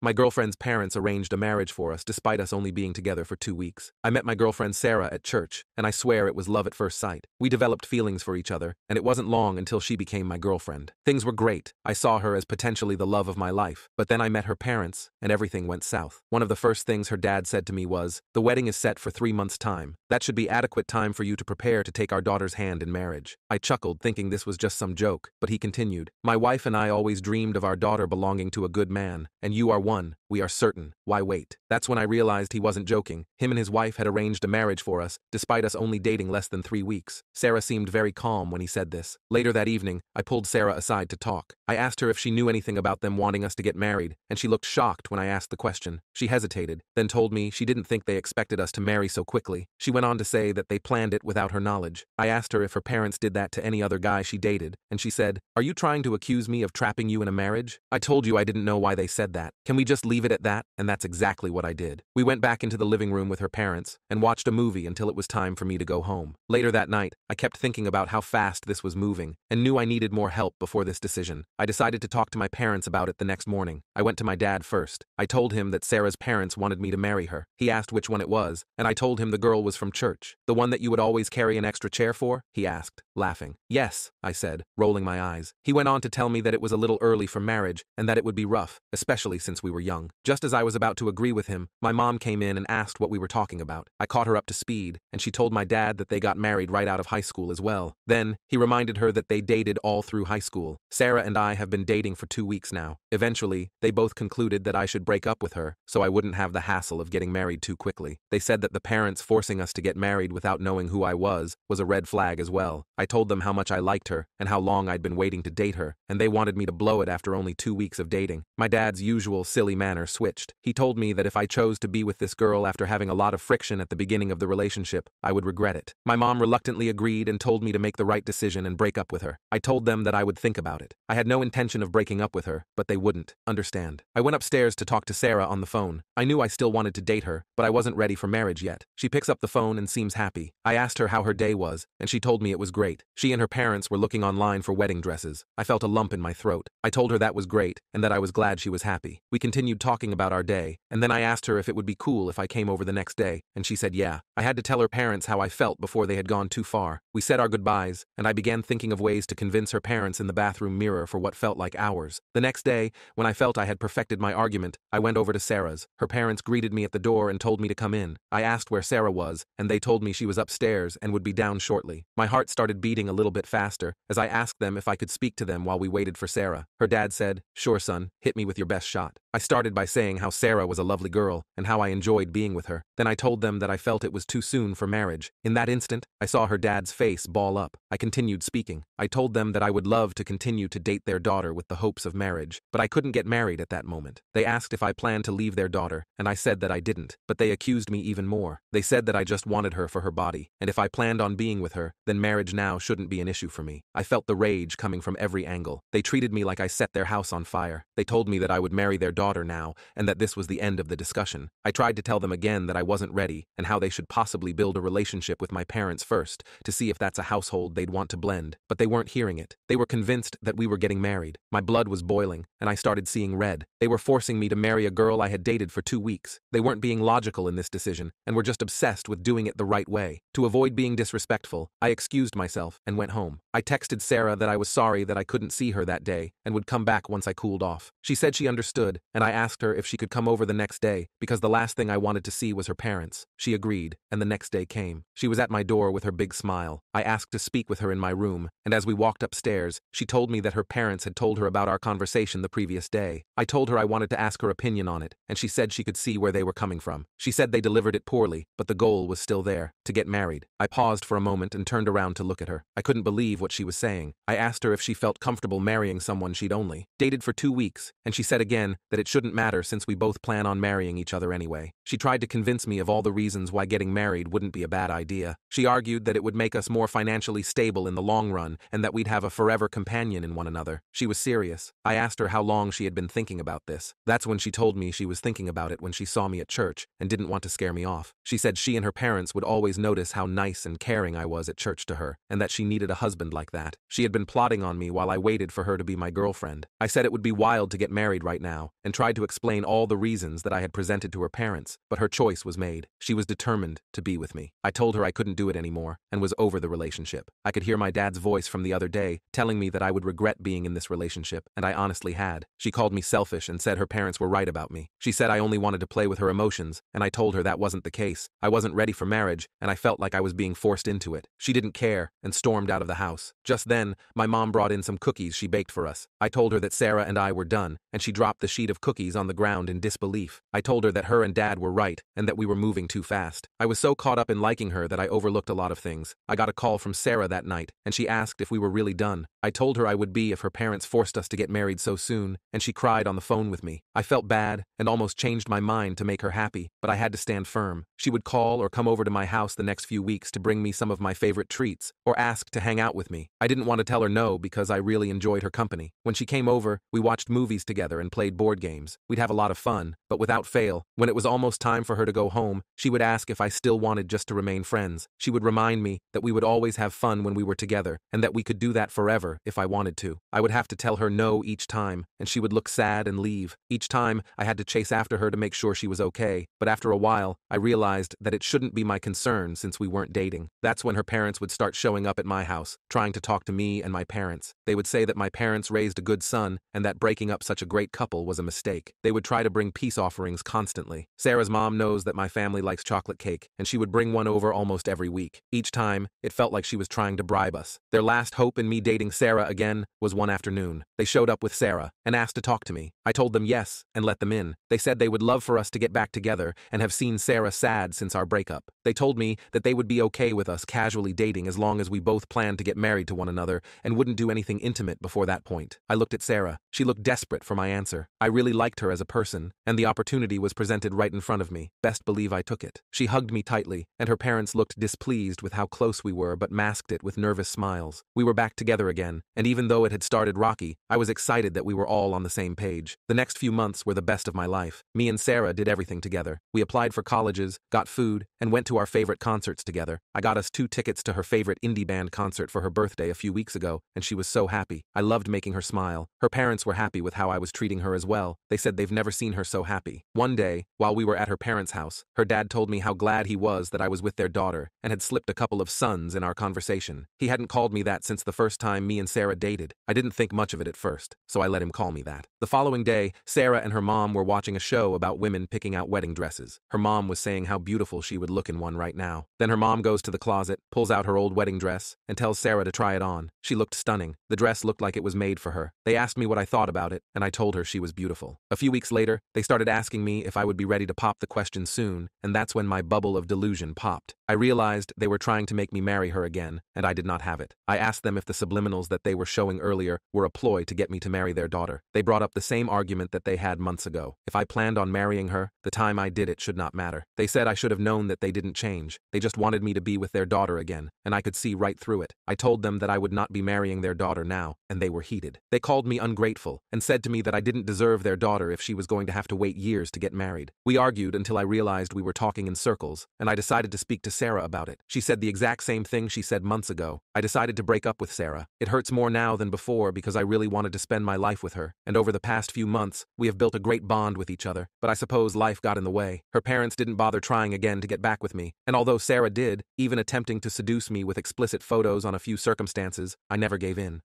My girlfriend's parents arranged a marriage for us despite us only being together for 2 weeks. I met my girlfriend Sarah at church, and I swear it was love at first sight. We developed feelings for each other, and it wasn't long until she became my girlfriend. Things were great. I saw her as potentially the love of my life, but then I met her parents, and everything went south. One of the first things her dad said to me was, "The wedding is set for 3 months' time. That should be adequate time for you to prepare to take our daughter's hand in marriage." I chuckled, thinking this was just some joke, but he continued, "My wife and I always dreamed of our daughter belonging to a good man, and you are one, we are certain. Why wait?" That's when I realized he wasn't joking. Him and his wife had arranged a marriage for us, despite us only dating less than 3 weeks. Sarah seemed very calm when he said this. Later that evening, I pulled Sarah aside to talk. I asked her if she knew anything about them wanting us to get married, and she looked shocked when I asked the question. She hesitated, then told me she didn't think they expected us to marry so quickly. She went on to say that they planned it without her knowledge. I asked her if her parents did that to any other guy she dated, and she said, "Are you trying to accuse me of trapping you in a marriage? I told you I didn't know why they said that. Can we just leave it at that?" And that's exactly what I did. We went back into the living room with her parents and watched a movie until it was time for me to go home. Later that night, I kept thinking about how fast this was moving and knew I needed more help before this decision. I decided to talk to my parents about it the next morning. I went to my dad first. I told him that Sarah's parents wanted me to marry her. He asked which one it was, and I told him the girl was from church. "The one that you would always carry an extra chair for?" he asked, laughing. "Yes," I said, rolling my eyes. He went on to tell me that it was a little early for marriage and that it would be rough, especially since we were young. Just as I was about to agree with him, my mom came in and asked what we were talking about. I caught her up to speed, and she told my dad that they got married right out of high school as well. Then, he reminded her that they dated all through high school. Sarah and I have been dating for 2 weeks now. Eventually, they both concluded that I should break up with her, so I wouldn't have the hassle of getting married too quickly. They said that the parents forcing us to get married without knowing who I was a red flag as well. I told them how much I liked her and how long I'd been waiting to date her, and they wanted me to blow it after only 2 weeks of dating. My dad's usual silly manner switched. He told me that if I chose to be with this girl after having a lot of friction at the beginning of the relationship, I would regret it. My mom reluctantly agreed and told me to make the right decision and break up with her. I told them that I would think about it. I had no intention of breaking up with her, but they wouldn't understand. I went upstairs to talk to Sarah on the phone. I knew I still wanted to date her, but I wasn't ready for marriage yet. She picks up the phone and seems happy. I asked her how her day was, and she told me it was great. She and her parents were looking online for wedding dresses. I felt a lump in my throat. I told her that was great, and that I was glad she was happy. We continued talking about our day, and then I asked her if it would be cool if I came over the next day, and she said yeah. I had to tell her parents how I felt before they had gone too far. We said our goodbyes, and I began thinking of ways to convince her parents in the bathroom mirror for what felt like hours. The next day, when I felt I had perfected my argument, I went over to Sarah's. Her parents greeted me at the door and told me to come in. I asked where Sarah was, and they told me she was upstairs and would be down shortly. My heart started beating a little bit faster as I asked them if I could speak to them while we waited for Sarah. Her dad said, "Sure, son, hit me with your best shot." I started by saying how Sarah was a lovely girl and how I enjoyed being with her. Then I told them that I felt it was too soon for marriage. In that instant, I saw her dad's face ball up. I continued speaking. I told them that I would love to continue to date their daughter with the hopes of marriage, but I couldn't get married at that moment. They asked if I planned to leave their daughter, and I said that I didn't, but they accused me even more. They said that I just wanted her for her body, and if I planned on being with her, then marriage now shouldn't be an issue for me. I felt the rage coming from every angle. They treated me like I set their house on fire. They told me that I would marry their daughter now, and that this was the end of the discussion. I tried to tell them again that I wasn't ready, and how they should possibly build a relationship with my parents first, to see if that's a household they'd want to blend, but they weren't hearing it. They were convinced that we were getting married. My blood was boiling, and I started seeing red. They were forcing me to marry a girl I had dated for 2 weeks. They weren't being logical in this decision, and were just obsessed with doing it the right way. To avoid being disrespectful, I excused myself and went home. I texted Sarah that I was sorry that I couldn't see her that day, and would come back once I cooled off. She said she understood, and I asked her if she could come over the next day, because the last thing I wanted to see was her parents. She agreed, and the next day came. She was at my door with her big smile. I asked to speak with her in my room, and as we walked upstairs, she told me that her parents had told her about our conversation the previous day. I told her I wanted to ask her opinion on it, and she said she could see where they were coming from. She said they delivered it poorly, but the goal was still there, to get married. I paused for a moment and turned around to look at her. I couldn't believe what she was saying. I asked her if she felt comfortable marrying someone she'd only dated for 2 weeks, and she said again that it shouldn't matter since we both plan on marrying each other anyway. She tried to convince me of all the reasons why getting married wouldn't be a bad idea. She argued that it would make us more financially stable in the long run and that we'd have a forever companion in one another. She was serious. I asked her how long she had been thinking about this. That's when she told me she was thinking about it when she saw me at church and didn't want to scare me off. She said she and her parents would always notice how nice and caring I was at church to her, and that she needed a husband like that. She had been plotting on me while I waited for her to be my girlfriend. I said it would be wild to get married right now, and and tried to explain all the reasons that I had presented to her parents, but her choice was made. She was determined to be with me. I told her I couldn't do it anymore and was over the relationship. I could hear my dad's voice from the other day telling me that I would regret being in this relationship, and I honestly had. She called me selfish and said her parents were right about me. She said I only wanted to play with her emotions, and I told her that wasn't the case. I wasn't ready for marriage, and I felt like I was being forced into it. She didn't care and stormed out of the house. Just then, my mom brought in some cookies she baked for us. I told her that Sarah and I were done, and she dropped the sheet of cookies on the ground in disbelief. I told her that her and Dad were right and that we were moving too fast. I was so caught up in liking her that I overlooked a lot of things. I got a call from Sarah that night, and she asked if we were really done. I told her I would be if her parents forced us to get married so soon, and she cried on the phone with me. I felt bad and almost changed my mind to make her happy, but I had to stand firm. She would call or come over to my house the next few weeks to bring me some of my favorite treats or ask to hang out with me. I didn't want to tell her no because I really enjoyed her company. When she came over, we watched movies together and played board games. We'd have a lot of fun, but without fail, when it was almost time for her to go home, she would ask if I still wanted just to remain friends. She would remind me that we would always have fun when we were together and that we could do that forever if I wanted to. I would have to tell her no each time, and she would look sad and leave. Each time, I had to chase after her to make sure she was okay, but after a while, I realized that it shouldn't be my concern since we weren't dating. That's when her parents would start showing up at my house, trying to talk to me and my parents. They would say that my parents raised a good son and that breaking up such a great couple was a mistake. They would try to bring peace offerings constantly. Sarah's mom knows that my family likes chocolate cake, and she would bring one over almost every week. Each time, it felt like she was trying to bribe us. Their last hope in me dating Sarah again was one afternoon. They showed up with Sarah and asked to talk to me. I told them yes and let them in. They said they would love for us to get back together and have seen Sarah sad since our breakup. They told me that they would be okay with us casually dating as long as we both planned to get married to one another and wouldn't do anything intimate before that point. I looked at Sarah. She looked desperate for my answer. I really liked her as a person, and the opportunity was presented right in front of me. Best believe I took it. She hugged me tightly, and her parents looked displeased with how close we were but masked it with nervous smiles. We were back together again, and even though it had started rocky, I was excited that we were all on the same page. The next few months were the best of my life. Me and Sarah did everything together. We applied for colleges, got food, and went to our favorite concerts together. I got us 2 tickets to her favorite indie band concert for her birthday a few weeks ago, and she was so happy. I loved making her smile. Her parents were happy with how I was treating her as well. They said they've never seen her so happy. One day, while we were at her parents' house, her dad told me how glad he was that I was with their daughter and had slipped a couple of sons in our conversation. He hadn't called me that since the first time me and Sarah dated. I didn't think much of it at first, so I let him call me that. The following day, Sarah and her mom were watching a show about women picking out wedding dresses. Her mom was saying how beautiful she would look in one right now. Then her mom goes to the closet, pulls out her old wedding dress, and tells Sarah to try it on. She looked stunning. The dress looked like it was made for her. They asked me what I thought about it, and I told her she was beautiful. A few weeks later, they started asking me if I would be ready to pop the question soon, and that's when my bubble of delusion popped. I realized they were trying to make me marry her again, and I did not have it. I asked them if the subliminals that they were showing earlier were a ploy to get me to marry their daughter. They brought up the same argument that they had months ago. If I planned on marrying her, the time I did it should not matter. They said I should have known that they didn't change. They just wanted me to be with their daughter again, and I could see right through it. I told them that I would not be marrying their daughter now, and they were heated. They called me ungrateful and said to me that I didn't deserve their daughter if she was going to have to wait years to get married. We argued until I realized we were talking in circles, and I decided to speak to Sarah about it. She said the exact same thing she said months ago. I decided to break up with Sarah. It hurts more now than before because I really wanted to spend my life with her, and over the past few months, we have built a great bond with each other, but I suppose life got in the way. Her parents didn't bother trying again to get back with me, and although Sarah did, even attempting to seduce me with explicit photos on a few circumstances, I never gave in.